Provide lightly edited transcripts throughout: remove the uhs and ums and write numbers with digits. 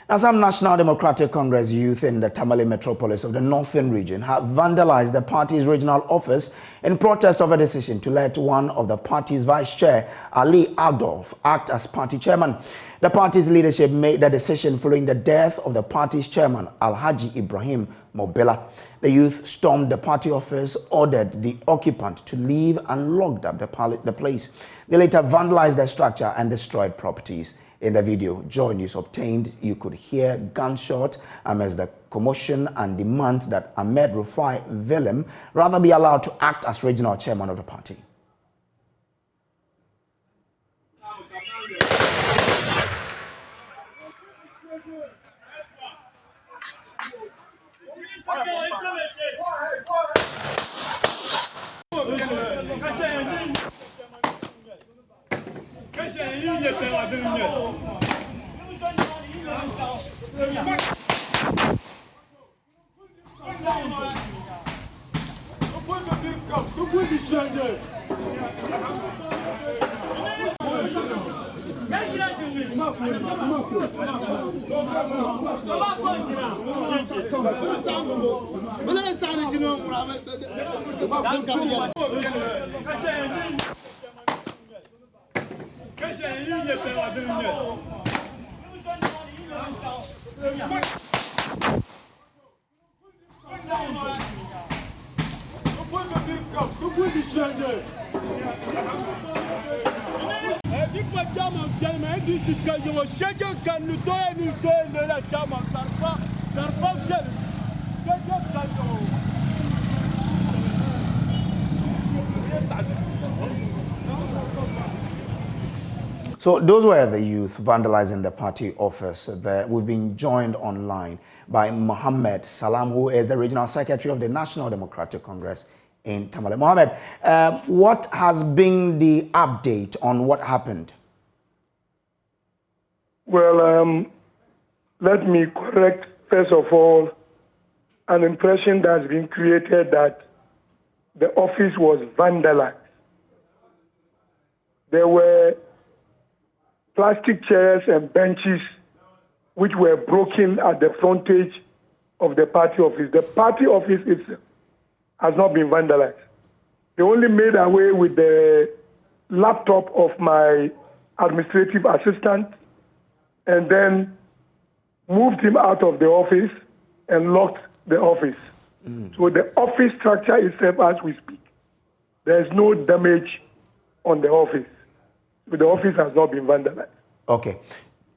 Now, some National Democratic Congress youth in the Tamale metropolis of the northern region have vandalized the party's regional office in protest of a decision to let one of the party's vice chair, Ali Adolf, act as party chairman. The party's leadership made the decision following the death of the party's chairman, Alhaji Ibrahim Mobila. The youth stormed the party office, ordered the occupant to leave and locked up the place. They later vandalized the structure and destroyed properties. In the video JoyNews obtained, you could hear gunshots amidst the commotion and demands that Ahmed Rufai Velem rather be allowed to act as regional chairman of the party. So those were the youth vandalizing the party office. We've been joined online by Mohammed Salam, who is the regional secretary of the National Democratic Congress in Tamale. Mohammed, what has been the update on what happened? Well, let me correct, first of all, an impression that's been created that the office was vandalized. There were plastic chairs and benches which were broken at the frontage of the party office. The party office itself has not been vandalized. They only made away with the laptop of my administrative assistant and then moved him out of the office and locked the office. So the office structure itself, as we speak, there's no damage on the office. But the office has not been vandalized. Okay.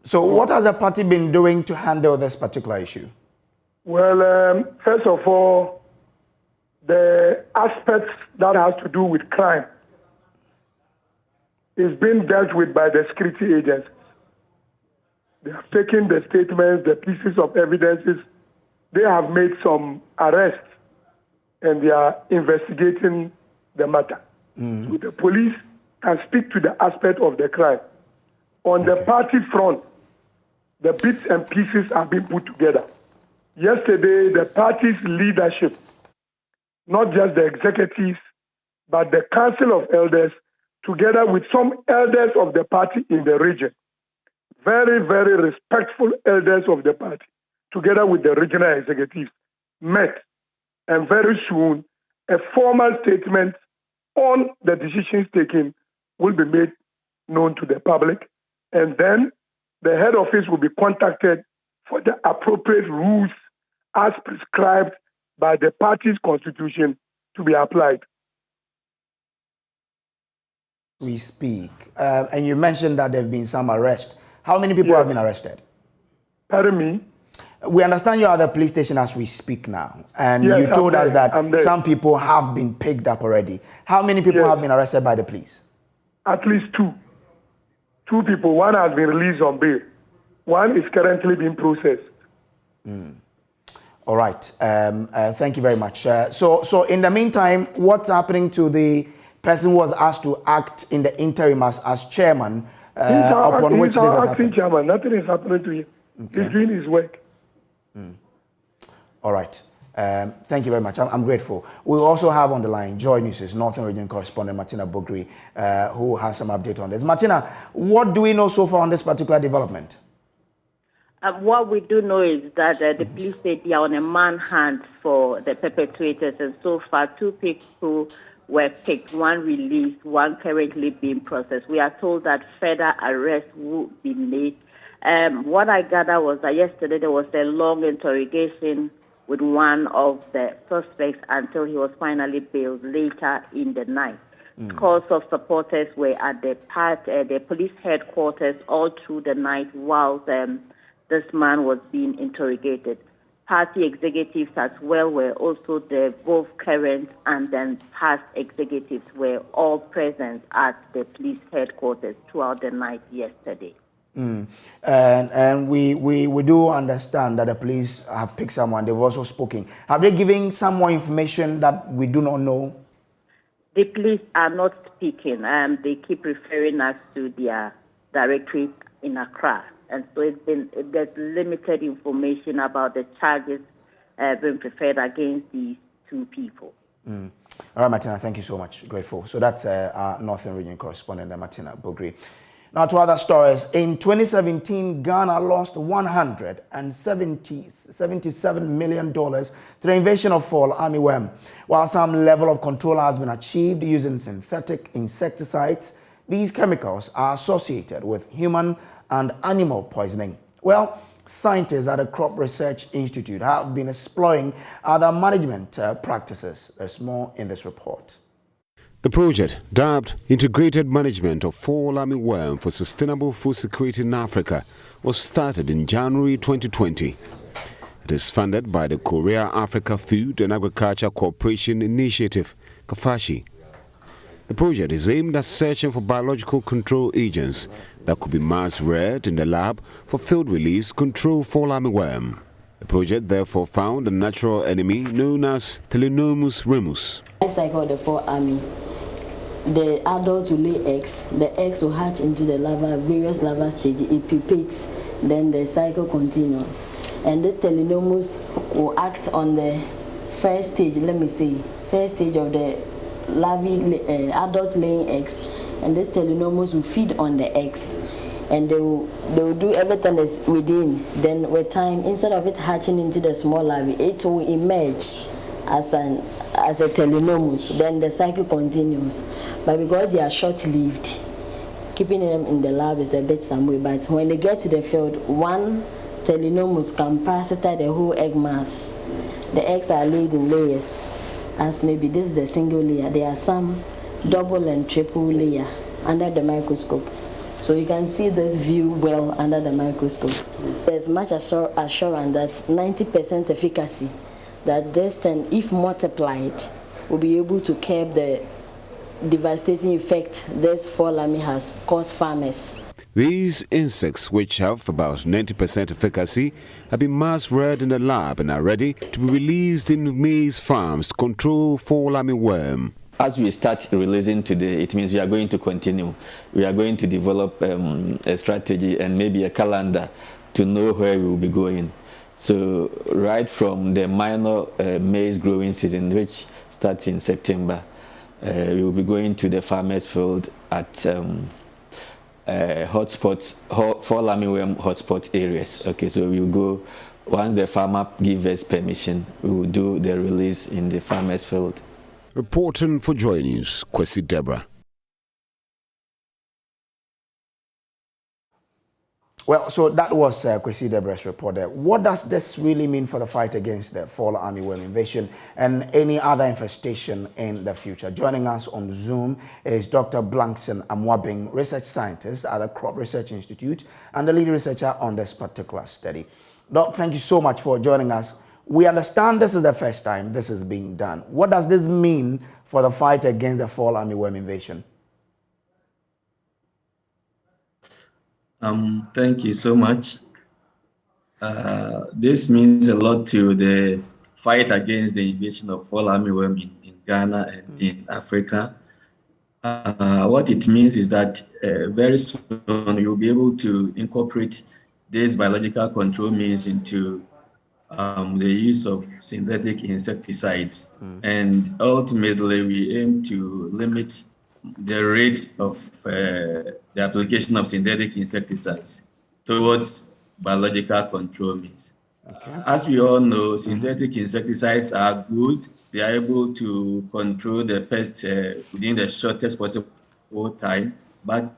So what has the party been doing to handle this particular issue? Well, first of all, the aspects that has to do with crime is being dealt with by the security agencies. They have taken the statements, the pieces of evidences. They have made some arrests, and they are investigating the matter. So the police can speak to the aspect of the crime. On the party front, the bits and pieces are being put together. Yesterday, the party's leadership, not just the executives, but the Council of Elders, together with some elders of the party in the region, very, very respectful elders of the party, together with the regional executives, met, and very soon, a formal statement on the decisions taken will be made known to the public, and then the head office will be contacted for the appropriate rules as prescribed by the party's constitution to be applied. We speak, and you mentioned that there have been some arrests. How many people have been arrested? Pardon me? We understand you are at the police station as we speak now, and you told us that some people have been picked up already. How many people have been arrested by the police? At least two. Two people. One has been released on bail. One is currently being processed. All right. Thank you very much. So in the meantime, what's happening to the person who was asked to act in the interim as chairman? He's our acting chairman. Nothing is happening to him. Okay. He's doing his work. All right. Thank you very much. I'm grateful. We also have on the line JoyNews' Northern Region correspondent Martina Bogri, who has some update on this. Martina, what do we know so far on this particular development? What we do know is that the police said they are on a manhunt for the perpetrators, and so far 2 people were picked, 1 released, 1 currently being processed. We are told that further arrests will be made. What I gathered was that yesterday there was a long interrogation with one of the suspects until he was finally bailed later in the night. Scores of supporters were at the police headquarters all through the night while this man was being interrogated. Party executives as well were also there, both current and then past executives were all present at the police headquarters throughout the night yesterday. And we do understand that the police have picked someone. They've also spoken. Have they given some more information that we do not know? The police are not speaking. They keep referring us to their directorate in Accra. And so there's limited information about the charges being preferred against these 2 people. All right, Martina, thank you so much. Grateful. So that's our Northern Region correspondent, Martina Bogri. Now to other stories. In 2017, Ghana lost $177 million to the invasion of fall armyworm. While some level of control has been achieved using synthetic insecticides, these chemicals are associated with human and animal poisoning. Well, scientists at the Crop Research Institute have been exploring other management practices. There's more in this report. The project, dubbed Integrated Management of Fall Armyworm for Sustainable Food Security in Africa, was started in January 2020. It is funded by the Korea Africa Food and Agriculture Cooperation Initiative, KAFASI. The project is aimed at searching for biological control agents that could be mass-reared in the lab for field release control fall armyworm. The project therefore found a natural enemy known as Telenomus remus. Life cycle of the fall army. The adults will lay eggs. The eggs will hatch into the larva, various larva stages. It pupates, then the cycle continues. And this Telenomus will act on the first stage, first stage of the larvae, adults laying eggs, and this Telenomus will feed on the eggs, and they will do everything that's within. Then with time, instead of it hatching into the small larvae, it will emerge as a Telenomus. Then the cycle continues. But because they are short-lived, keeping them in the lab is a bit some way. But when they get to the field, one Telenomus can parasitize the whole egg mass. The eggs are laid in layers. As maybe this is a single layer, there are some double and triple layer under the microscope. So you can see this view well under the microscope. There's much assurance that 90% efficacy that this thing, if multiplied, will be able to curb the devastating effect this fall army has caused farmers. These insects, which have about 90% efficacy, have been mass-reared in the lab and are ready to be released in maize farms to control fall armyworm. As we start releasing today, it means we are going to continue. We are going to develop a strategy and maybe a calendar to know where we will be going. So right from the minor maize growing season, which starts in September, we will be going to the farmers' field at hotspots, fall armyworm hotspot areas. Okay, so we will go, once the farmer gives us permission, we will do the release in the farmers' field. Reporting for JoyNews, Kwesi Deborah. Well, so that was Kwesi Deborah's report there. What does this really mean for the fight against the fall armyworm invasion and any other infestation in the future? Joining us on Zoom is Dr. Blankson Amwabing, research scientist at the Crop Research Institute and the lead researcher on this particular study. Doc, thank you so much for joining us. We understand this is the first time this is being done. What does this mean for the fight against the fall armyworm invasion? Thank you so much. This means a lot to the fight against the invasion of fall armyworm in Ghana and in Africa. What it means is that very soon you'll be able to incorporate these biological control means into the use of synthetic insecticides. And ultimately, we aim to limit the rate of the application of synthetic insecticides towards biological control means. Okay. As we all know, synthetic insecticides are good. They are able to control the pests within the shortest possible time, but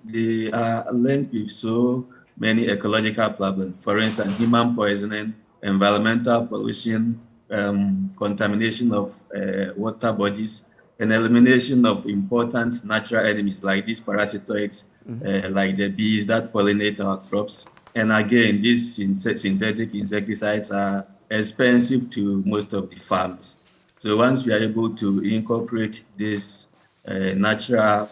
they are linked with so many ecological problems. For instance, human poisoning, environmental pollution, contamination of water bodies, and elimination of important natural enemies like these parasitoids, like the bees that pollinate our crops. And again, these synthetic insecticides are expensive to most of the farmers. So once we are able to incorporate this natural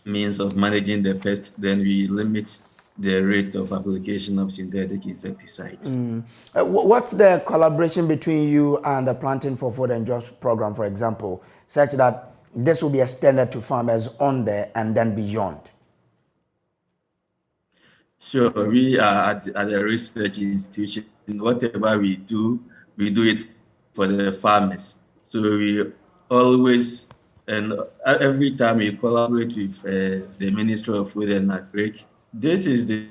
means of managing the pest, then we limit the rate of application of synthetic insecticides. What's the collaboration between you and the Planting for Food and Jobs program, for example, such that this will be extended to farmers on there and then beyond? Sure, we are at a research institution. Whatever we do it for the farmers. So we always and every time we collaborate with the Ministry of Food and Agriculture. This is the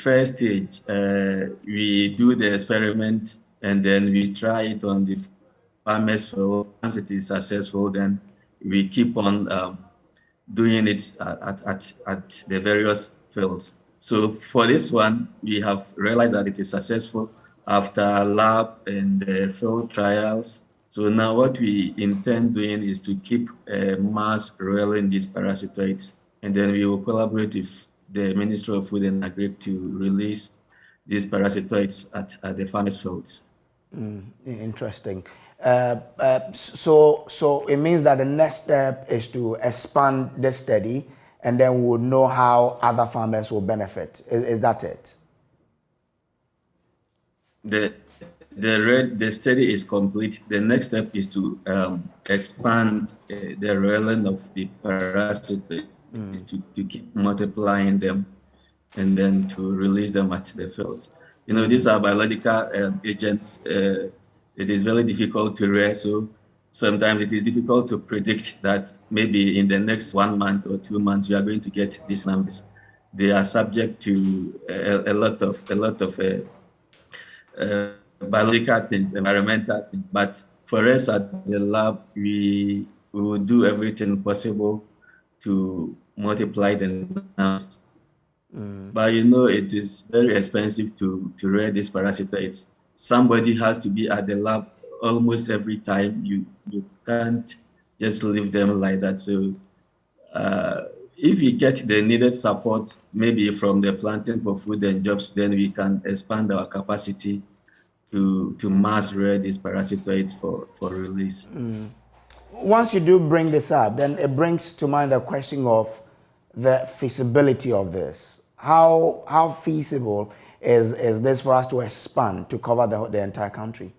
first stage. We do the experiment and then we try it on the farmers field. Once it is successful, then we keep on doing it at the various fields. So for this one, we have realized that it is successful after lab and field trials. So now what we intend doing is to keep mass rolling these parasitoids, and then we will collaborate with the Ministry of Food and Agriculture to release these parasitoids at the farmers' fields. Interesting. So it means that the next step is to expand this study, and then we'll know how other farmers will benefit. Is that it? The study is complete. The next step is to expand the realm of the parasite, is to keep multiplying them and then to release them at the fields. You know, these are biological agents. It is very difficult to rear, so sometimes it is difficult to predict that maybe in the next 1 month or 2 months we are going to get these numbers. They are subject to a lot of biological things, environmental things. But for us at the lab, we will do everything possible to multiply the numbers. But you know, it is very expensive to rear these parasitoids. Somebody has to be at the lab almost every time. You can't just leave them like that. So if we get the needed support, maybe from the Planting for Food and Jobs, then we can expand our capacity to mass rear these parasitoids for release. Once you do bring this up, then it brings to mind the question of the feasibility of this. How feasible is this for us to expand to cover the entire country?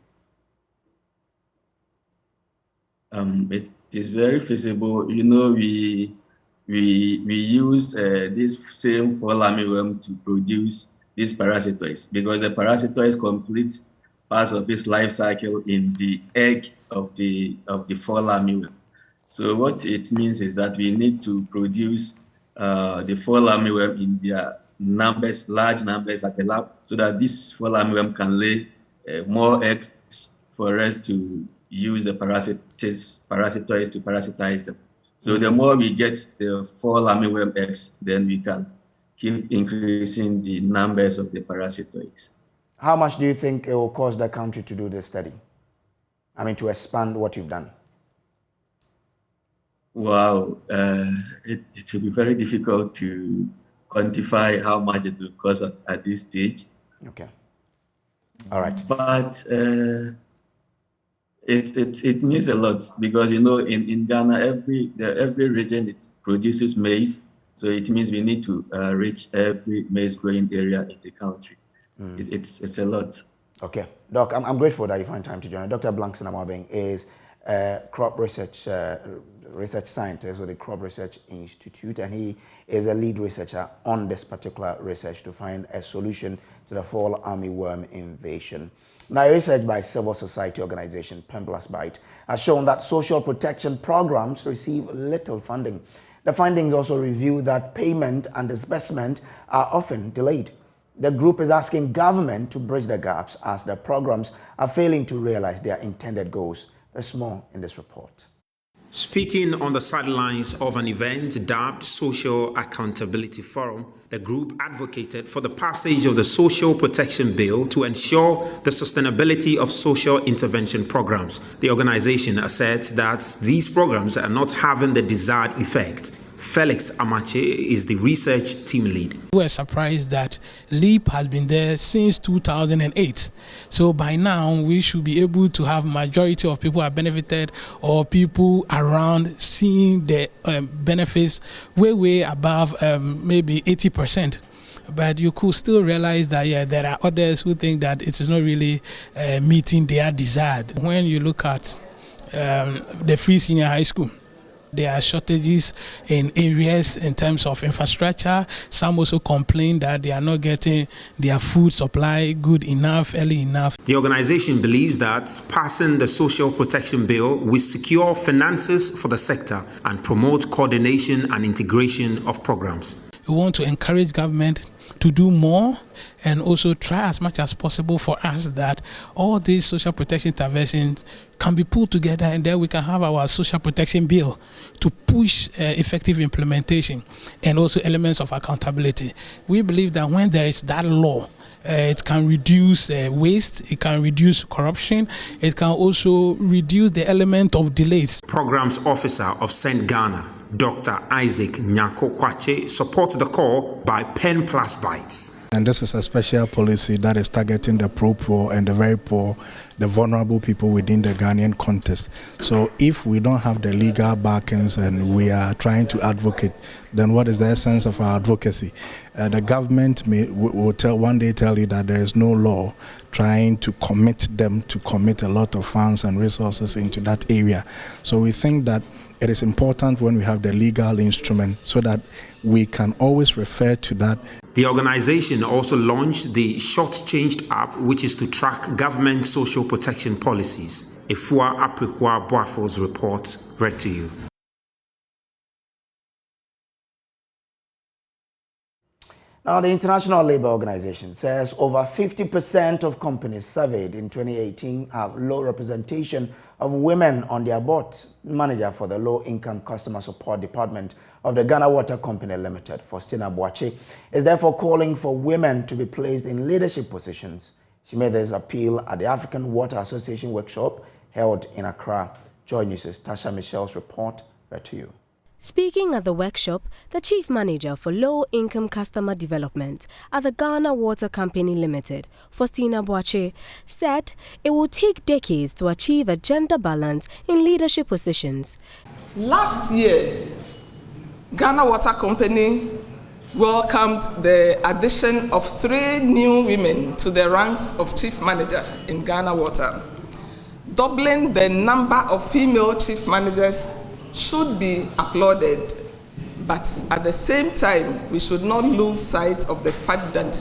It is very feasible. You know, we use this same fall armyworm to produce these parasitoids, because the parasitoids complete parts of its life cycle in the egg of the fall armyworm. So what it means is that we need to produce the fall armyworm in their numbers, large numbers at the lab, so that this fall armyworm can lay more eggs for us to use the parasitoids to parasitize them. So the more we get the fall armyworm eggs, then we can keep increasing the numbers of the parasitoids. How much do you think it will cost the country to do this study? I mean, to expand what you've done? Wow, it will be very difficult to quantify how much it will cost at this stage. Okay. All right. But it means a lot, because you know, in Ghana, every region it produces maize, so it means we need to reach every maize growing area in the country. It's a lot. Okay, Doc, I'm grateful that you find time to join. Dr. Blankson Amabeng is crop research scientist with the Crop Research Institute, and he is a lead researcher on this particular research to find a solution to the fall armyworm invasion. Now, research by civil society organization Pemblas Bite has shown that social protection programs receive little funding. The findings also reveal that payment and disbursement are often delayed. The group is asking government to bridge the gaps as the programs are failing to realize their intended goals. There's more in this report. Speaking on the sidelines of an event dubbed Social Accountability Forum, the group advocated for the passage of the Social Protection Bill to ensure the sustainability of social intervention programs. The organization asserts that these programs are not having the desired effect. Felix Amache is the research team lead. We're surprised that LEAP has been there since 2008. So by now, we should be able to have majority of people have benefited or people around seeing the benefits way above maybe 80%. But you could still realize that, yeah, there are others who think that it is not really meeting their desired. When you look at the free senior high school, there are shortages in areas in terms of infrastructure. Some also complain that they are not getting their food supply good enough, early enough. The organization believes that passing the Social Protection Bill will secure finances for the sector and promote coordination and integration of programs. We want to encourage government to do more and also try as much as possible for us that all these social protection interventions can be pulled together, and then we can have our social protection bill to push effective implementation and also elements of accountability. We believe that when there is that law, it can reduce waste, it can reduce corruption, it can also reduce the element of delays. Programs Officer of St. Ghana, Dr. Isaac Nyako Kwache, supports the call by Pen Plus Bites. And this is a special policy that is targeting the poor and the very poor, the vulnerable people within the Ghanaian context. So if we don't have the legal backings and we are trying to advocate, then what is the essence of our advocacy? The government will one day tell you that there is no law trying to commit them to commit a lot of funds and resources into that area. So we think that it is important when we have the legal instrument so that we can always refer to that. The organization also launched the Shortchanged app, which is to track government social protection policies. Efua Aprikwa Boafo's report read to you. Now, the International Labour Organization says over 50% of companies surveyed in 2018 have low representation of women on their board. Manager for the Low-Income Customer Support Department of the Ghana Water Company Limited, Faustina Boache, is therefore calling for women to be placed in leadership positions. She made this appeal at the African Water Association workshop held in Accra. JoyNews' Tasha Michelle's report read to you. Speaking at the workshop, the Chief Manager for Low-Income Customer Development at the Ghana Water Company Limited, Faustina Boache, said it will take decades to achieve a gender balance in leadership positions. Last year, Ghana Water Company welcomed the addition of 3 new women to the ranks of Chief Manager in Ghana Water. Doubling the number of female Chief Managers should be applauded, but at the same time, we should not lose sight of the fact that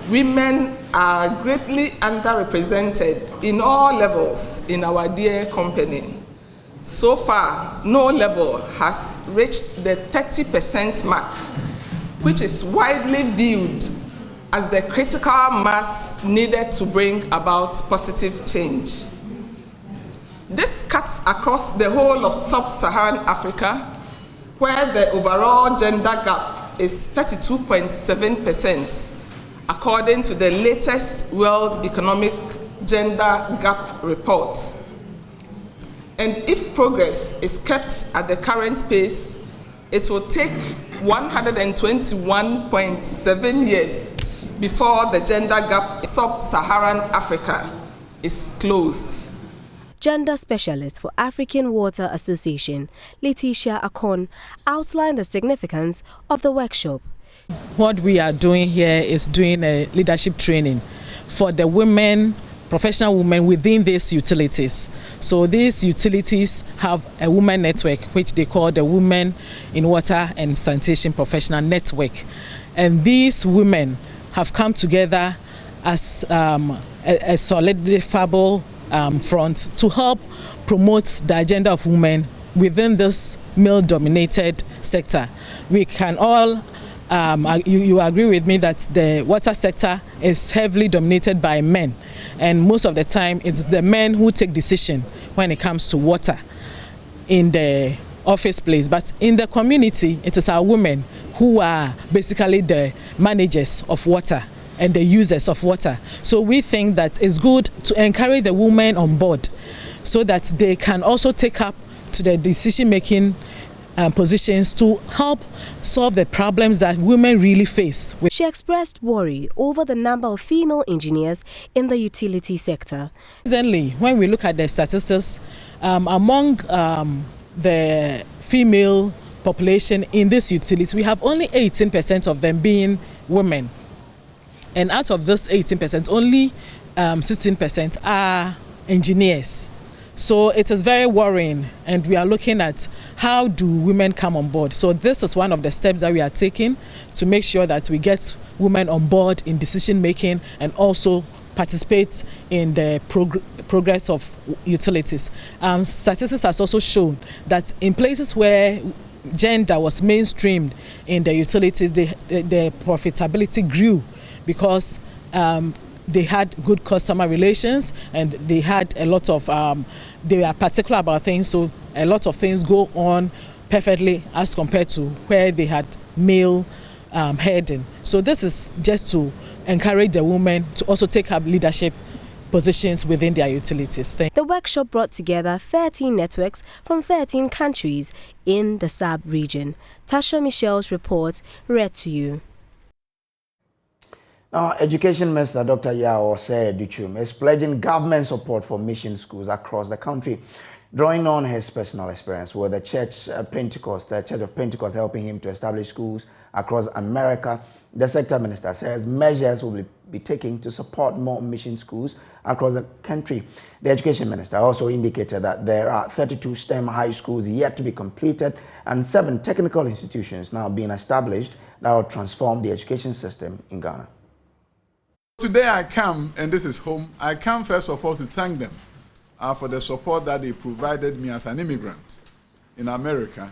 women are greatly underrepresented in all levels in our dear company. So far, no level has reached the 30% mark, which is widely viewed as the critical mass needed to bring about positive change. This cuts across the whole of sub-Saharan Africa, where the overall gender gap is 32.7%, according to the latest World Economic Gender Gap Report. And if progress is kept at the current pace, it will take 121.7 years before the gender gap in sub-Saharan Africa is closed. Gender specialist for African Water Association, Letitia Akon, outlined the significance of the workshop. What we are doing here is doing a leadership training for the women, professional women within these utilities. So these utilities have a women network, which they call the Women in Water and Sanitation Professional Network. And these women have come together as a solidifiable front to help promote the agenda of women within this male-dominated sector. We can all you agree with me that the water sector is heavily dominated by men, and most of the time it's the men who take decision when it comes to water in the office place. But in the community, it is our women who are basically the managers of water and the users of water. So we think that it's good to encourage the women on board so that they can also take up to the decision-making positions to help solve the problems that women really face. She expressed worry over the number of female engineers in the utility sector. Recently, when we look at the statistics, among the female population in this utility, we have only 18% of them being women. And out of this 18%, only 16% are engineers. So it is very worrying, and we are looking at how do women come on board. So this is one of the steps that we are taking to make sure that we get women on board in decision making and also participate in the progress of utilities. Statistics has also shown that in places where gender was mainstreamed in the utilities, the profitability grew because they had good customer relations and they had a lot of, they are particular about things, so a lot of things go on perfectly as compared to where they had male heading. So this is just to encourage the women to also take up leadership positions within their utilities. The workshop brought together 13 networks from 13 countries in the sub-region. Tasha Michelle's report read to you. Now, Education Minister Dr. Yao Duchum is pledging government support for mission schools across the country, drawing on his personal experience with the Church of Pentecost helping him to establish schools across America. The sector minister says measures will be taken to support more mission schools across the country. The education minister also indicated that there are 32 STEM high schools yet to be completed and 7 technical institutions now being established that will transform the education system in Ghana. Today I come, and this is home, I come first of all to thank them for the support that they provided me as an immigrant in America,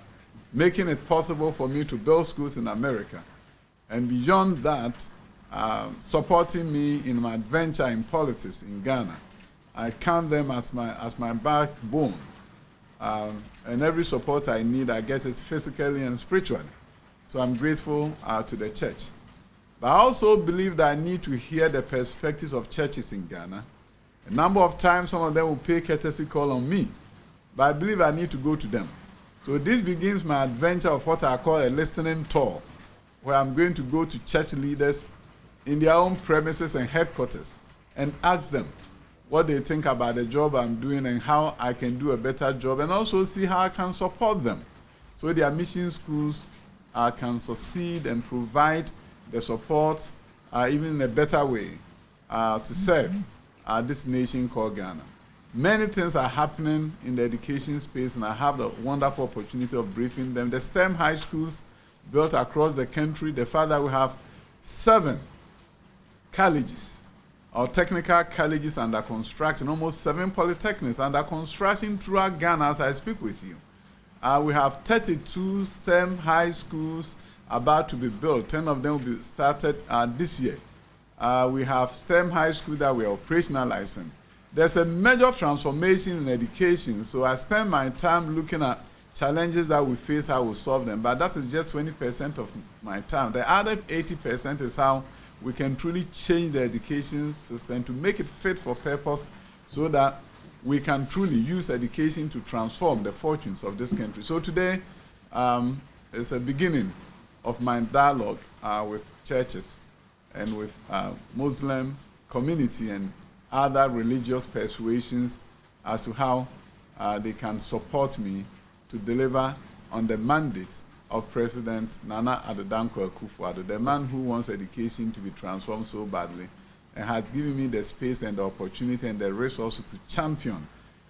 making it possible for me to build schools in America. And beyond that, supporting me in my adventure in politics in Ghana. I count them as my backbone. And every support I need, I get it physically and spiritually. So I'm grateful to the church. But I also believe that I need to hear the perspectives of churches in Ghana. A number of times, some of them will pay courtesy call on me. But I believe I need to go to them. So this begins my adventure of what I call a listening tour, where I'm going to go to church leaders in their own premises and headquarters and ask them what they think about the job I'm doing and how I can do a better job, and also see how I can support them so their mission schools can succeed and provide the support even in a better way to serve this nation called Ghana. Many things are happening in the education space, and I have the wonderful opportunity of briefing them. The STEM high schools built across the country, the fact that we have 7 colleges or technical colleges under construction, almost 7 polytechnics under construction throughout Ghana as I speak with you. We have 32 STEM high schools about to be built. 10 of them will be started this year. We have STEM high school that we are operationalizing. There's a major transformation in education, so I spend my time looking at challenges that we face, how we solve them, but that is just 20% of my time. The other 80% is how we can truly change the education system to make it fit for purpose so that we can truly use education to transform the fortunes of this country. So today is a beginning of my dialogue with churches and with Muslim community and other religious persuasions as to how they can support me to deliver on the mandate of President Nana Addo Dankwa Akufo-Addo, the man who wants education to be transformed so badly and has given me the space and the opportunity and the resources to champion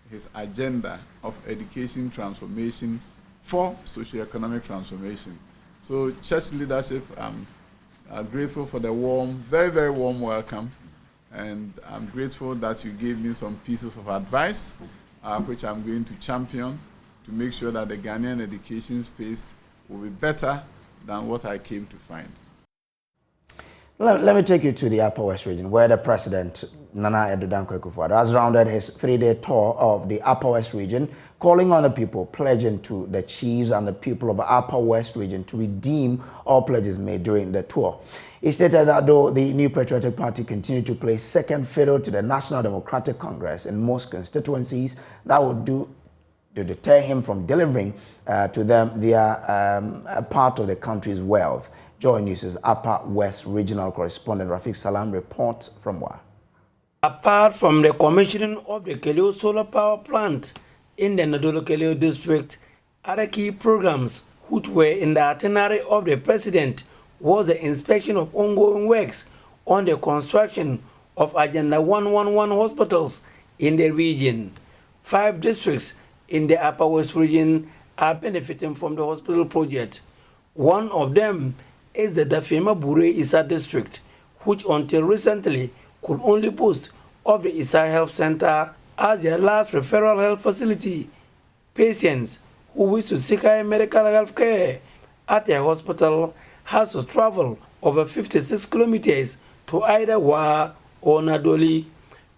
his agenda of education transformation for socioeconomic transformation. So church leadership, I'm grateful for the warm, very, very warm welcome. And I'm grateful that you gave me some pieces of advice, which I'm going to champion to make sure that the Ghanaian education space will be better than what I came to find. Let me take you to the Upper West region, where the President, Nana Addo Dankwa Akufo-Addo, has rounded his 3-day tour of the Upper West region, calling on the people, pledging to the chiefs and the people of the Upper West region to redeem all pledges made during the tour. He stated that though the New Patriotic Party continued to play second fiddle to the National Democratic Congress in most constituencies, that would do to deter him from delivering to them their part of the country's wealth. JoyNews' Upper West Regional Correspondent Rafiq Salam reports from Wa. Apart from the commissioning of the Keleo solar power plant in the Nadolo-Keleo district, other key programs which were in the itinerary of the President was the inspection of ongoing works on the construction of Agenda 111 hospitals in the region. 5 districts in the Upper West region are benefiting from the hospital project. One of them is the Dafema Bure Isa district, which until recently could only boast of the Isa Health Center as their last referral health facility. Patients who wish to seek higher medical health care at a hospital has to travel over 56 kilometers to either Wa or Nadoli.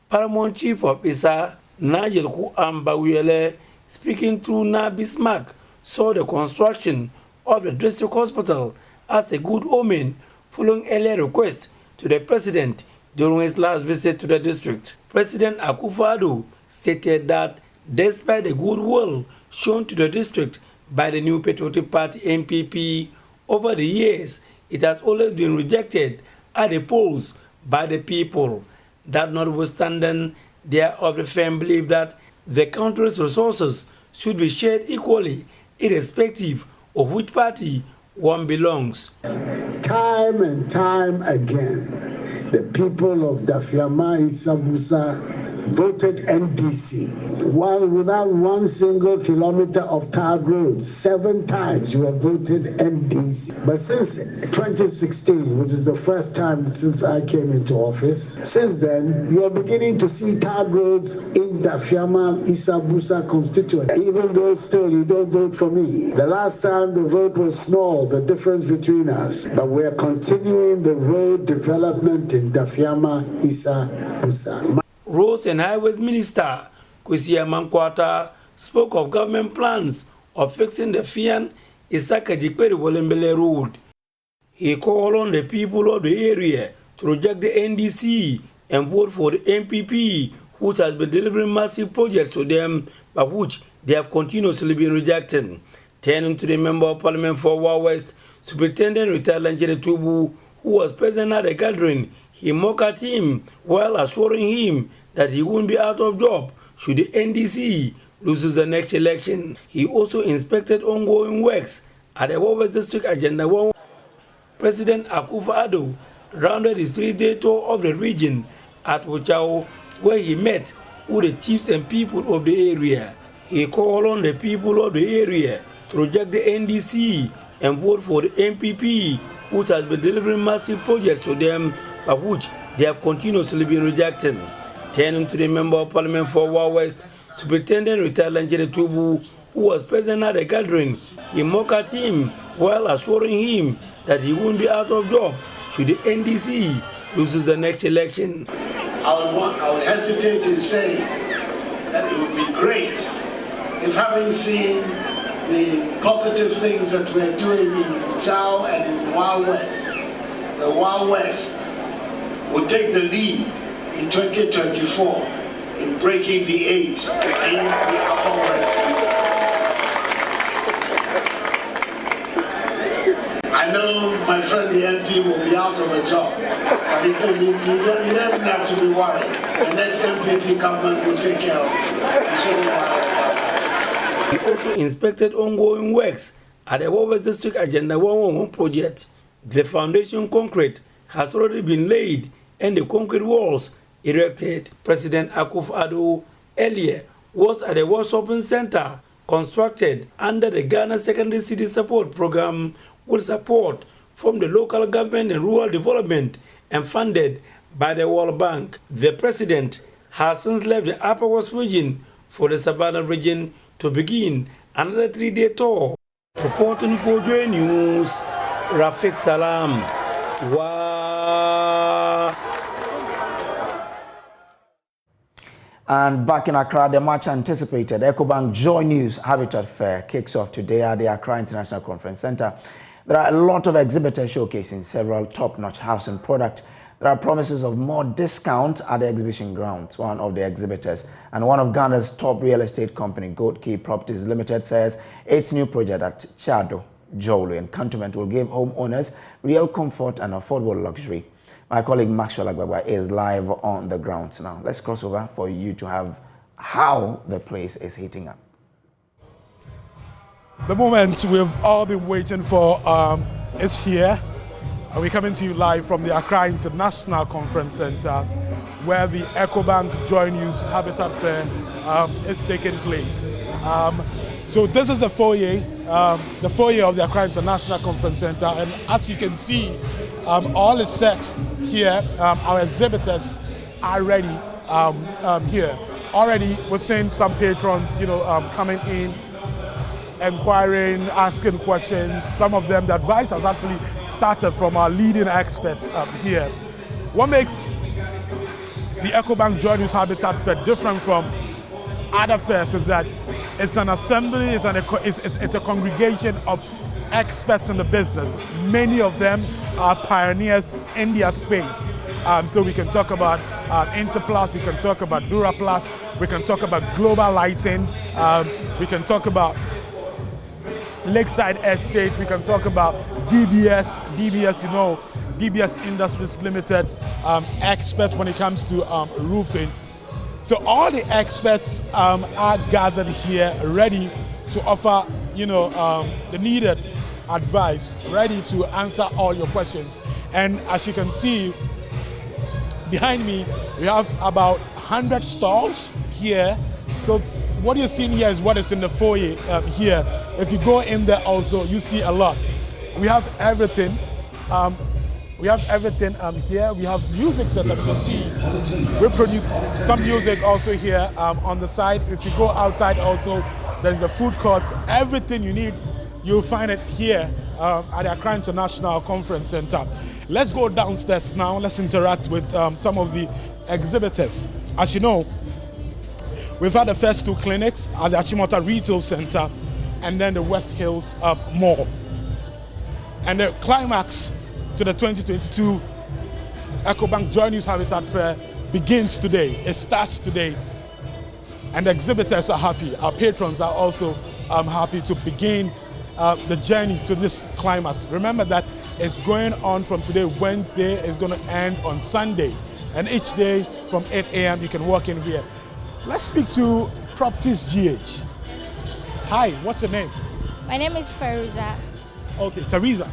Paramount Chief of Isa, Najelku Ambawele, speaking through Na Bismarck, saw the construction of the district hospital as a good omen following earlier request to the President during his last visit to the district. President Akufo-Addo stated that despite the goodwill shown to the district by the New Patriotic Party NPP over the years, it has always been rejected at the polls by the people. That notwithstanding, they are of the firm belief that the country's resources should be shared equally, irrespective of which party one belongs. Time and time again, the people of Dafiama Isabusa voted NDC. Without one single kilometer of tarred roads, 7 times you have voted NDC. But since 2016, which is the first time since I came into office, since then, you are beginning to see tarred roads in Dafiama Isabusa constituency, even though still you don't vote for me. The last time the vote was small, the difference between us, but we are continuing the road development in Dafiama Isabusa. Roads and Highways Minister Kwesi Amankwata spoke of government plans of fixing the Fian Isaka Jikperi Wolembele Road. He called on the people of the area to reject the NDC and vote for the NPP, which has been delivering massive projects to them, but which they have continuously been rejecting. Turning to the Member of Parliament for Wa West, Superintendent retired Lanjere Tubu, who was present at the gathering, he mocked at him while assuring him that he won't be out of job should the NDC loses the next election. He also inspected ongoing works at the Wa West District Agenda 1. President Akufo-Addo rounded his 3-day tour of the region at Wochao, where he met with the chiefs and people of the area. He called on the people of the area to reject the NDC and vote for the NPP, which has been delivering massive projects to them, but which they have continuously been rejecting. Turning to the Member of Parliament for Wa West, Superintendent retired Lanjere Tubu, who was present at the gathering, he mocked at him while assuring him that he won't be out of job should the NDC loses the next election. I would hesitate in saying that it would be great if, having seen the positive things that we're doing in Buchao and in Wa West, the Wa West will take the lead in 2024 in breaking the 8 in the Upper West region. I know my friend the MP will be out of a job, but he doesn't have to be worried. The next MPP government will take care of it. He also inspected ongoing works at the Wa West District Agenda 111 project. The foundation concrete has already been laid and the concrete walls erected. President Akufo-Addo earlier was at the World Shopping Center constructed under the Ghana Secondary City Support Program with support from the local government and rural development and funded by the World Bank. The President has since left the Upper West region for the Savannah region to begin another 3-day tour. Reporting for JoyNews, Rafiq Salam. Wow. And back in Accra, the much anticipated EcoBank JoyNews Habitat Fair kicks off today at the Accra International Conference Center. There are a lot of exhibitors showcasing several top-notch housing products. There are promises of more discount at the exhibition grounds. One of the exhibitors and one of Ghana's top real estate company, Gold Key Properties Limited, says its new project at Chado, Jolo in Cantonment will give homeowners real comfort and affordable luxury. My colleague Maxwell Agbagba is live on the ground now. Let's cross over for you to have how the place is heating up. The moment we've all been waiting for is here. We're coming to you live from the Accra International Conference Center, where the EcoBank JoyNews Habitat Fair is taking place. So this is the foyer of the Accra International Conference Center, and as you can see, all is set here. Our exhibitors are ready here. Already, we're seeing some patrons, coming in, inquiring, asking questions. Some of them, the advice has actually started from our leading experts here. What makes the EcoBank JoyNews Habitat Fair different from other fairs is that it's an assembly, it's a congregation of experts in the business. Many of them are pioneers in their space. So we can talk about Interplast, we can talk about Duraplast, we can talk about global lighting, we can talk about Lakeside Estate, we can talk about DBS, DBS Industries Limited, experts when it comes to roofing. So all the experts are gathered here, ready to offer, the needed advice, ready to answer all your questions. And as you can see behind me, we have about 100 stalls here. So what you're seeing here is what is in the foyer here. If you go in there also, you see a lot. We have everything. Here. We have music set up. You can see we produce some music also here on the side. If you go outside also, there's the food court. Everything you need, you'll find it here at the Accra International Conference Center. Let's go downstairs now. Let's interact with some of the exhibitors. As you know, we've had the first two clinics at the Achimota Retail Center and then the West Hills Mall. And the climax to the 2022 EcoBank JoyNews Habitat Fair begins today. It starts today. And the exhibitors are happy. Our patrons are also happy to begin the journey to this climax. Remember that it's going on from today, Wednesday, it's going to end on Sunday. And each day from 8 a.m. you can walk in here. Let's speak to Properties GH. Hi, what's your name? My name is Feruza. Okay, Teresa.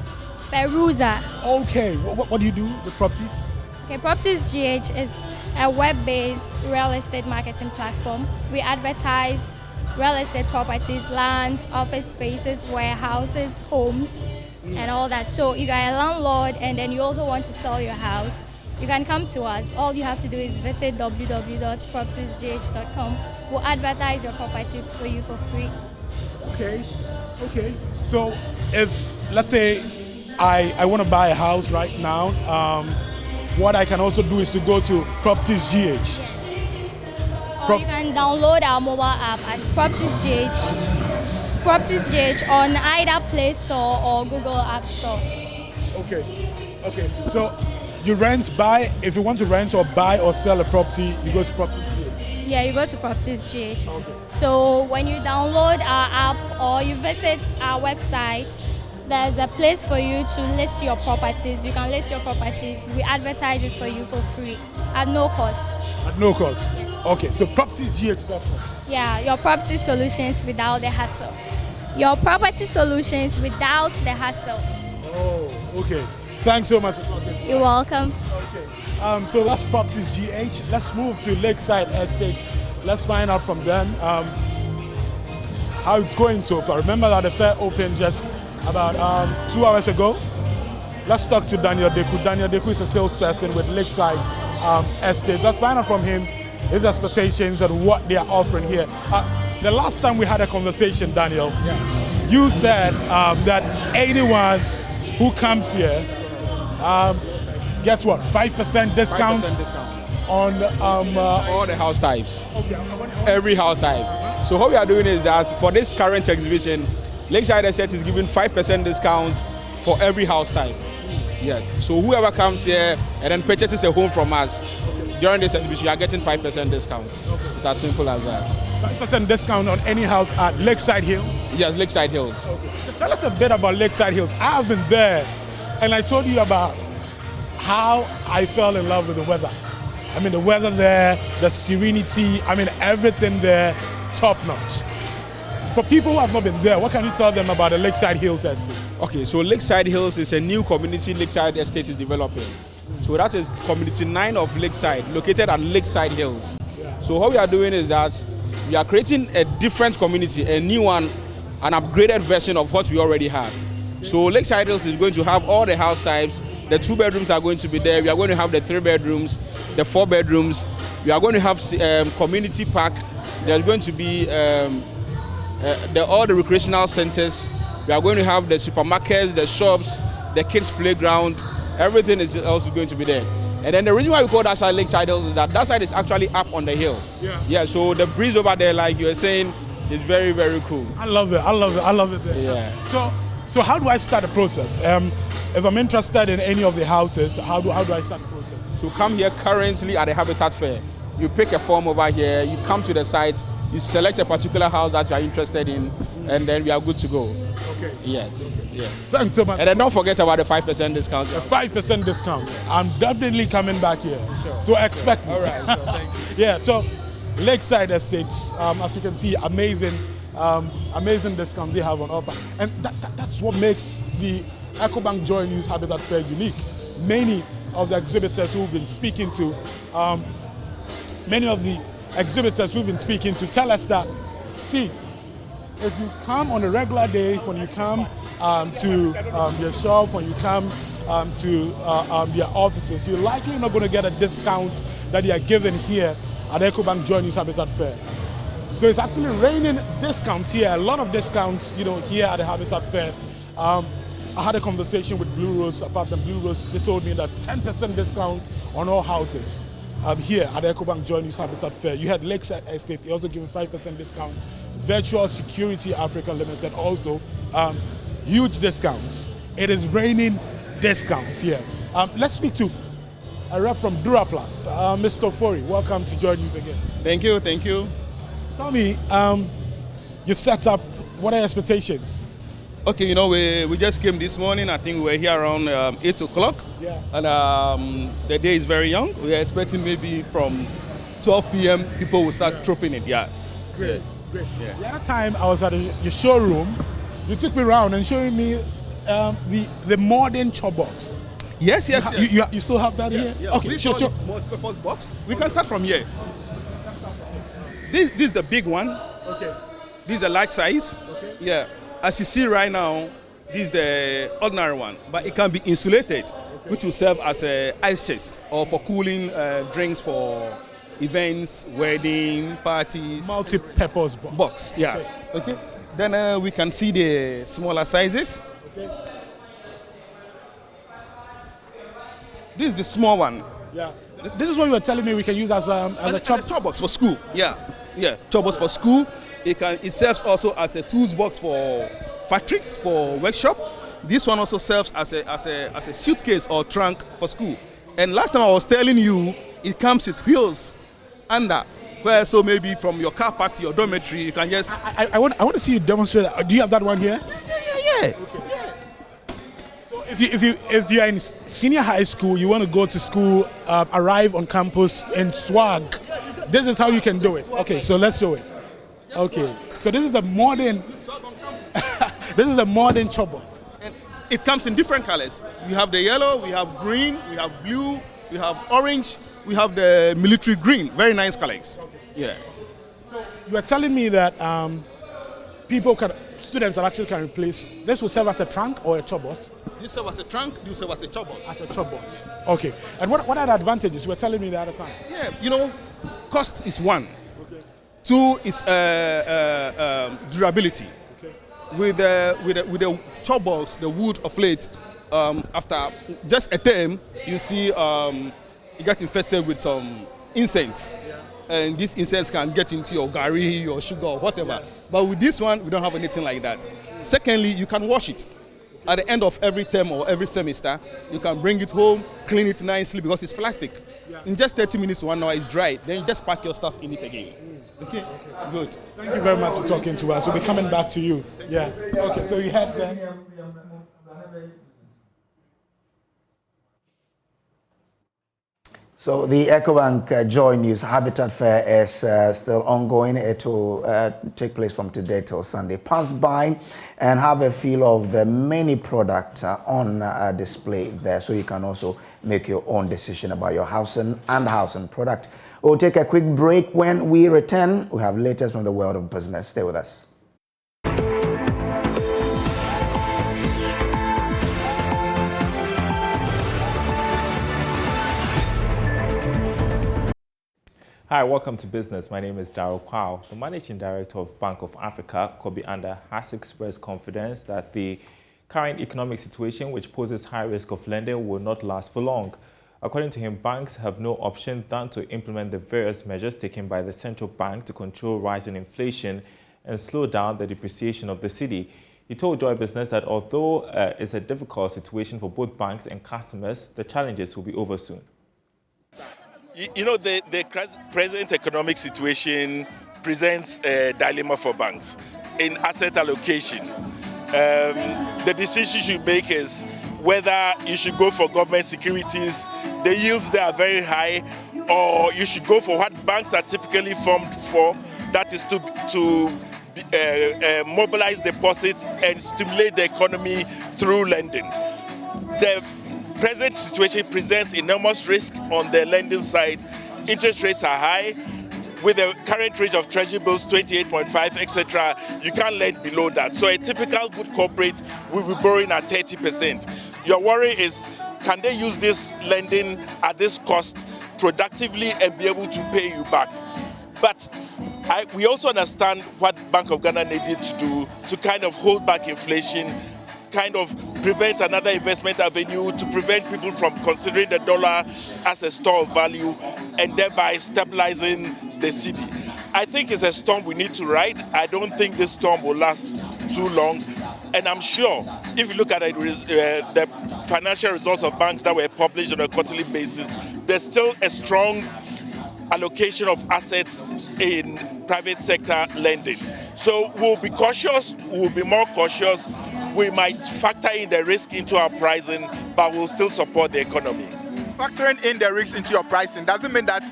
Feruza. Okay, what do you do with Properties? Okay, Properties GH is a web-based real estate marketing platform. We advertise real estate properties, lands, office spaces, warehouses, homes, and all that. So if you're a landlord and then you also want to sell your house, you can come to us. All you have to do is visit www.propertiesgh.com. We'll advertise your properties for you for free. Okay. So if, let's say, I want to buy a house right now, what I can also do is to go to Properties GH. Yes. Or you can download our mobile app at Properties GH on either Play Store or Google App Store. Okay. So you if you want to rent or buy or sell a property, you go to Properties GH. Yeah, you go to Properties GH. Okay. So when you download our app or you visit our website, there's a place for you to list your properties. You can list your properties. We advertise it for you for free at no cost. At no cost? Yes. Okay, so propertiesgh.com. Yeah, your property solutions without the hassle. Your property solutions without the hassle. Oh, okay. Thanks so much for talking. You're welcome. Okay. So that's Properties GH. Let's move to Lakeside Estate. Let's find out from them how it's going so far. Remember that the fair opened just about 2 hours ago. Let's talk to Daniel Deku. Daniel Deku is a salesperson with Lakeside Estate. Let's find out from him his expectations and what they are offering here. The last time we had a conversation, Daniel, you said that anyone who comes here gets what, 5% discount? 5% discount on all the house types, every house type. So what we are doing is that for this current exhibition, Lakeside Estate is giving 5% discount for every house type. Yes. So whoever comes here and then purchases a home from us during this exhibition, you are getting 5% discount. It's as simple as that. 5% discount on any house at Lakeside Hills? Yes, Lakeside Hills. Okay. Tell us a bit about Lakeside Hills. I've been there, and I told you about how I fell in love with the weather. I mean, the weather there, the serenity, I mean, everything there, top notch. For people who have not been there, what can you tell them about the Lakeside Hills Estate? Okay, so Lakeside Hills is a new community Lakeside Estate is developing. So that is Community 9 of Lakeside, located at Lakeside Hills. Yeah. So what we are doing is that we are creating a different community, a new one, an upgraded version of what we already have. So Lakeside Hills is going to have all the house types. The 2 bedrooms are going to be there. We are going to have the 3 bedrooms, the 4 bedrooms. We are going to have community park. There's going to be all the recreational centers. We are going to have the supermarkets, the shops, the kids' playground. Everything is also going to be there. And then the reason why we call that side Lakeside Hills is that side is actually up on the hill. Yeah. So the breeze over there, like you were saying, is very, very cool. I love it. I love it there. Yeah. So how do I start the process? If I'm interested in any of the houses, how do I start the process? So come here currently at the Habitat Fair. You pick a form over here, you come to the site, you select a particular house that you are interested in, and then we are good to go. Okay. Yes. Yeah. Thanks so much. And then don't forget about the 5% discount. The 5% discount. I'm definitely coming back here. Sure. So expect me. All right. Sure. Thank you. Yeah. So Lakeside Estates, as you can see, amazing discounts they have on offer, and that's what makes the EcoBank JoyNews Habitat Fair unique. Many of the exhibitors we've been speaking to, tell us that, see, if you come on a regular day, when you come to your shop, when you come to your offices, you're likely not going to get a discount that you are given here at EcoBank JoyNews Habitat Fair. So it's actually raining discounts here, a lot of discounts, here at the Habitat Fair. I had a conversation with Blue Rose, Apartment Blue Rose. They told me that 10% discount on all houses here at the EcoBank JoyNews Habitat Fair. You had Lakeside Estate, they also giving 5% discount. Virtual Security Africa Limited also, huge discounts. It is raining discounts here. Let's speak to a rep from Duraplus, Mr. Fori. Welcome to JoyNews again. Thank you, thank you. Tell me, you've set up, what are your expectations? Okay, we just came this morning. I think we were here around 8 o'clock. Yeah. And the day is very young. We are expecting maybe from 12 p.m. people will start trooping it. Yeah. Great, great. Yeah. The other time I was at your showroom, you took me around and showing me the modern chop box. Yes. You still have that here? Yeah. Okay, sure. Multi-purpose box. We can start from here. This is the big one. Okay. This is the large size. Okay. Yeah. As you see right now, this is the ordinary one, but it can be insulated, which will serve as an ice chest or for cooling drinks for events, wedding, parties. Multi-purpose box. Yeah. Okay. Then we can see the smaller sizes. Okay. This is the small one. Yeah. This is what you were telling me we can use as a chop box for school. Yeah. Chop box for school. It serves also as a tools box for factories, for workshop. This one also serves as a suitcase or trunk for school. And last time I was telling you, it comes with wheels under. Where so maybe from your car park to your dormitory, you can just. I want to see you demonstrate that. Do you have that one here? Yeah. Okay. Yeah. So if you are in senior high school, you want to go to school, arrive on campus in swag. This is how you can do it. Okay, so let's show it. Okay, so this is the modern. This is the modern chop box. And it comes in different colors. We have the yellow, we have green, we have blue, we have orange, we have the military green. Very nice colors. Okay. Yeah. So you are telling me that students actually can replace. This will serve as a trunk or a chop box. This serves as a trunk. This serves as a chop box. As a chop box. Okay. And what are the advantages? You were telling me the other time. Yeah. Cost is one. Two is durability. Okay. With the chop box, the wood of late after just a term, you see you get infested with some insects. And these insects can get into your gari, your sugar, or whatever. But with this one, we don't have anything like that. Secondly, you can wash it. At the end of every term or every semester, you can bring it home, clean it nicely because it's plastic. In just 30 minutes, 1 hour, it's dry. Then you just pack your stuff in it again. Okay? Good. Thank you very much for talking to us. We'll be coming back to you. Yeah. Okay, so you had then. So the EcoBank JoyNews Habitat Fair is still ongoing. It will take place from today till Sunday. Pass by and have a feel of the many products on display there, so you can also make your own decision about your housing product. We'll take a quick break. When we return, we have latest from the world of business. Stay with us. Hi, welcome to Business. My name is Darryl Kwao. The Managing Director of Bank of Africa, Kobi Anda, has expressed confidence that the current economic situation, which poses high risk of lending, will not last for long. According to him, banks have no option than to implement the various measures taken by the central bank to control rising inflation and slow down the depreciation of the cedi. He told Joy Business that although it's a difficult situation for both banks and customers, the challenges will be over soon. You know, the present economic situation presents a dilemma for banks in asset allocation. The decision you make is whether you should go for government securities, the yields there are very high, or you should go for what banks are typically formed for, that is to mobilize deposits and stimulate the economy through lending. The present situation presents enormous risk on the lending side. Interest rates are high. With the current rate of treasury bills, 28.5, etc., you can't lend below that. So a typical good corporate will be borrowing at 30%. Your worry is, can they use this lending at this cost productively and be able to pay you back? But we also understand what Bank of Ghana needed to do to kind of hold back inflation, kind of prevent another investment avenue, to prevent people from considering the dollar as a store of value and thereby stabilizing the cedi. I think it's a storm we need to ride. I don't think this storm will last too long. And I'm sure if you look at the financial results of banks that were published on a quarterly basis, there's still a strong allocation of assets in private sector lending. So we'll be cautious, we'll be more cautious. We might factor in the risk into our pricing, but we'll still support the economy. Factoring in the risks into your pricing doesn't mean that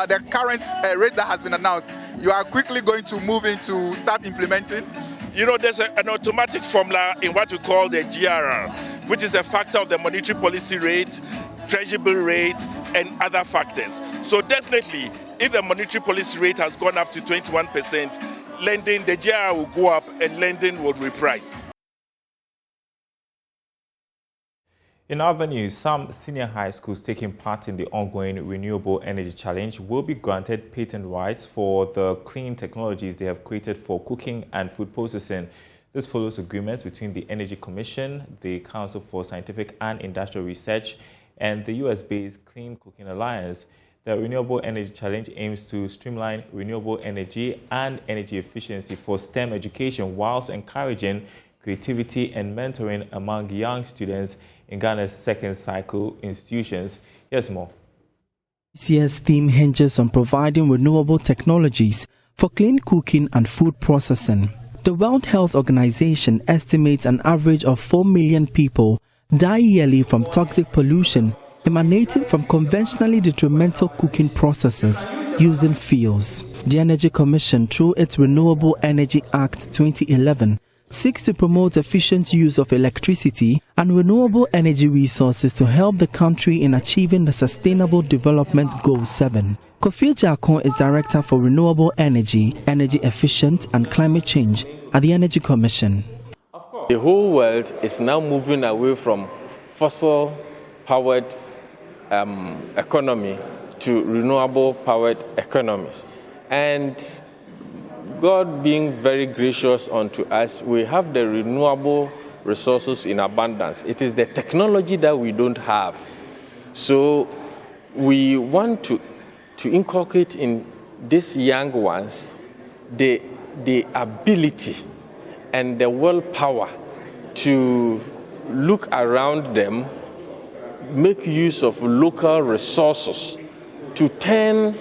the current rate that has been announced, you are quickly going to move into start implementing? You know, there's an automatic formula in what we call the GRR, which is a factor of the monetary policy rate, treasury bill rate, and other factors. So definitely, if the monetary policy rate has gone up to 21%, lending, the GRR will go up and lending will reprice. In other news, some senior high schools taking part in the ongoing Renewable Energy Challenge will be granted patent rights for the clean technologies they have created for cooking and food processing. This follows agreements between the Energy Commission, the Council for Scientific and Industrial Research, and the US-based Clean Cooking Alliance. The Renewable Energy Challenge aims to streamline renewable energy and energy efficiency for STEM education whilst encouraging creativity and mentoring among young students in Ghana's second cycle institutions. Here's more. This year's theme hinges on providing renewable technologies for clean cooking and food processing. The World Health Organization estimates an average of 4 million people die yearly from toxic pollution emanating from conventionally detrimental cooking processes using fuels. The Energy Commission, through its Renewable Energy Act 2011, seeks to promote efficient use of electricity and renewable energy resources to help the country in achieving the Sustainable Development Goal 7. Kofi Jakon is Director for Renewable Energy, Energy Efficient and Climate Change at the Energy Commission. The whole world is now moving away from fossil-powered economy to renewable-powered economies. And God being very gracious unto us, we have the renewable resources in abundance. It is the technology that we don't have. So we want to inculcate in these young ones the ability and the willpower to look around them, make use of local resources to turn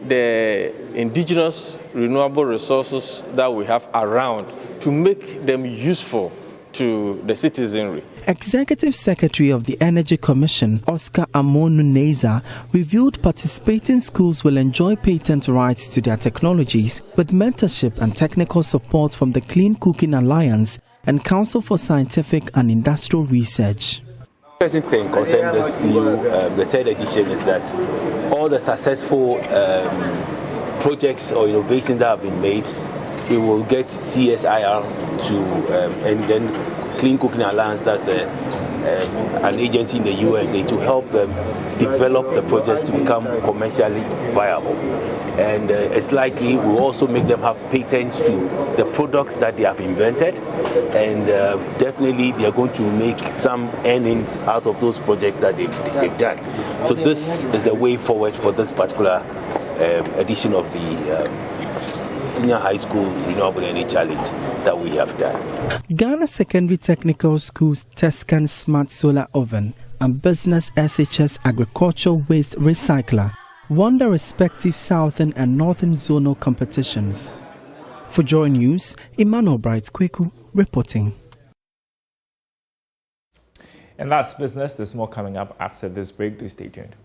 the indigenous renewable resources that we have around to make them useful to the citizenry. Executive Secretary of the Energy Commission, Oscar Amonu Neza, revealed participating schools will enjoy patent rights to their technologies with mentorship and technical support from the Clean Cooking Alliance and Council for Scientific and Industrial Research. The interesting thing concerning this new, the third edition, is that all the successful projects or innovations that have been made, we will get CSIR to, and then Clean Cooking Alliance, that's an agency in the USA, to help them develop the projects to become commercially viable. And it's likely we'll also make them have patents to the products that they have invented, and definitely they are going to make some earnings out of those projects that they've done. So this is the way forward for this particular edition of the Senior High School Renewable Energy Challenge that we have done. Ghana Secondary Technical School's Tescan Smart Solar Oven and Business SHS Agricultural Waste Recycler won the respective Southern and Northern Zonal competitions. For Joy News, Emmanuel Bright Kweku reporting. And that's business. There's more coming up after this break. Do stay tuned.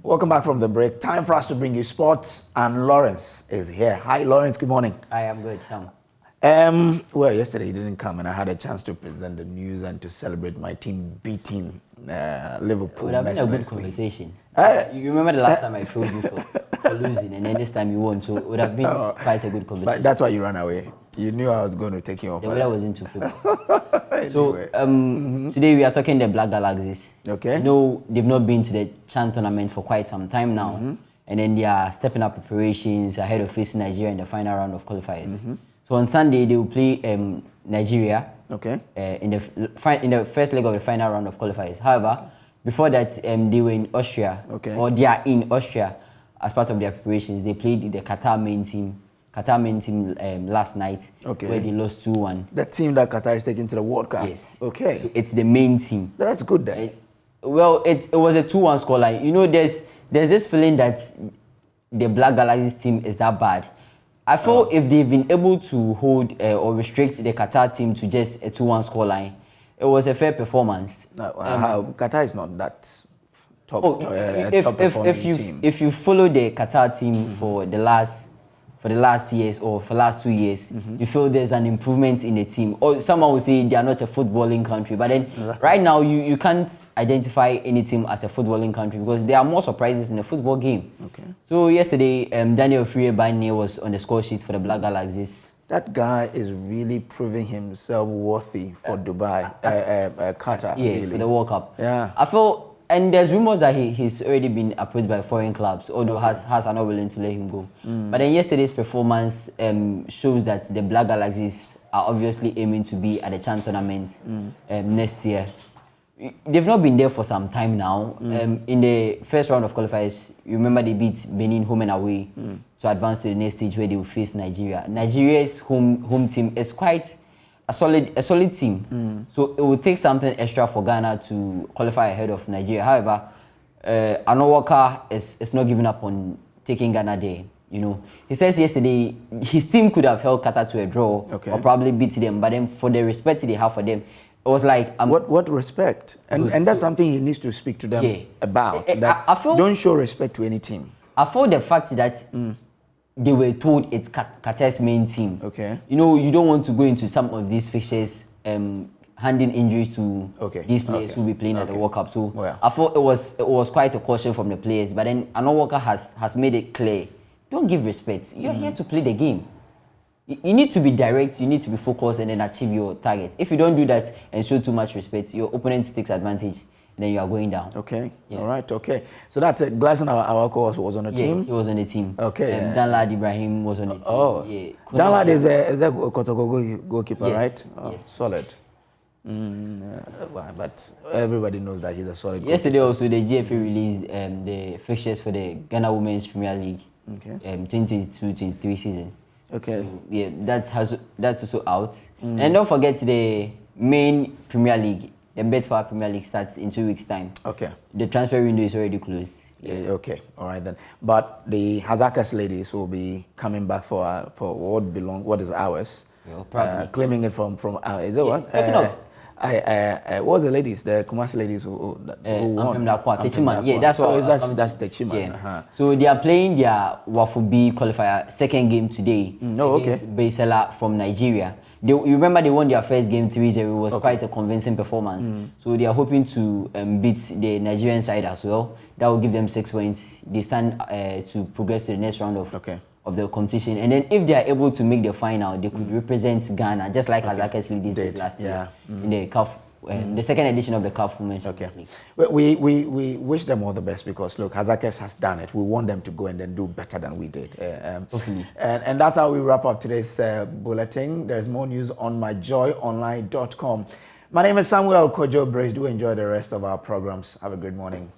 Welcome back from the break. Time for us to bring you sports, and Lawrence is here. Hi, Lawrence. Good morning. Hi, I'm good. Sam. Well, yesterday you didn't come, and I had a chance to present the news and to celebrate my team beating Liverpool. It would have been a good conversation. You remember the last time I trolled you for losing, and then this time you won, so it would have been quite a good conversation. But that's why you ran away. You knew I was going to take you off. The weather was into football. So today we are talking the Black Galaxies. Okay. You know, they've not been to the CHAN tournament for quite some time now, and then they are stepping up preparations ahead of facing Nigeria in the final round of qualifiers. So on Sunday they will play Nigeria. Okay. In the first leg of the final round of qualifiers. However, before that they were in Austria. Okay. Or they are in Austria as part of their preparations. They played the Qatar main team last night, where they lost 2-1. The team that Qatar is taking to the World Cup? Yes. Okay. So it's the main team. That's good then. Well, it was a 2-1 scoreline. You know, there's this feeling that the Black Galaxies team is that bad. I feel if they've been able to hold or restrict the Qatar team to just a 2-1 scoreline, it was a fair performance. Qatar is not that top performing team. If you follow the Qatar team for the last years or for last 2 years, you feel there's an improvement in the team. Or someone will say they are not a footballing country, but then right now you can't identify any team as a footballing country because there are more surprises in the football game. Okay. So yesterday, Daniel Friebe was on the score sheet for the Black Galaxies. That guy is really proving himself worthy for Dubai, Qatar. Yeah, really. for the World Cup. Yeah. I feel. And there's rumors that he's already been approached by foreign clubs, although Hearts are not willing to let him go. But then yesterday's performance shows that the Black Galaxies are obviously aiming to be at the CHAN tournament next year. They've not been there for some time now. In the first round of qualifiers, you remember they beat Benin home and away to advance to the next stage where they will face Nigeria. Nigeria's home team is quite a solid team. So it will take something extra for Ghana to qualify ahead of Nigeria. However, Anowaka is not giving up on taking Ghana there. You know, he says yesterday his team could have held Qatar to a draw or probably beat them, but then for the respect they have for them, was like what respect, and that's something he needs to speak to them about. That I feel, don't show respect to any team. I feel the fact that they were told it's Qatar's main team. Okay. You know, you don't want to go into some of these fixtures handing injuries to these players who will be playing at the World Cup. So I thought it was quite a caution from the players. But then Arnold Walker has made it clear: don't give respect. You're here to play the game. You need to be direct. You need to be focused and then achieve your target. If you don't do that and show too much respect, your opponent takes advantage. And then you are going down. Okay. All right. Okay. So that's it. Glasson Awako was on the team. He was on the team. Okay. Danlad Ibrahim was on the team. Oh. Yeah. Danlad is the Kojo goalkeeper, right? Oh, yes. Solid. But everybody knows that he's a solid goalkeeper. Yesterday also the GFA released the fixtures for the Ghana Women's Premier League 2022-23 season. Okay. So, yeah, that's also out. And don't forget the main Premier League. The Bet-Power Premier League starts in 2 weeks' time. Okay. The transfer window is already closed. Yeah. Okay. All right then. But the Hazakas ladies will be coming back for what is ours. Probably. Claiming it from is it what? Taking off. What was the ladies? The Kumasi ladies who won? Yeah, that's what. That's Techiman. Yeah. So they are playing their Wafu B qualifier second game today against Baisela from Nigeria. You remember they won their first game 3-0. It was quite a convincing performance. So they are hoping to beat the Nigerian side as well. That will give them 6 points. They stand to progress to the next round of the competition. And then if they are able to make the final, they could represent Ghana, just like Hazakas ladies did last year in the CAF. The second edition of the CAF Women's League. We wish them all the best because look, Hazakas has done it. We want them to go and then do better than we did. Hopefully. And that's how we wrap up today's bulletin. There's more news on myjoyonline.com. My name is Samuel Kojo. Do enjoy the rest of our programs. Have a good morning.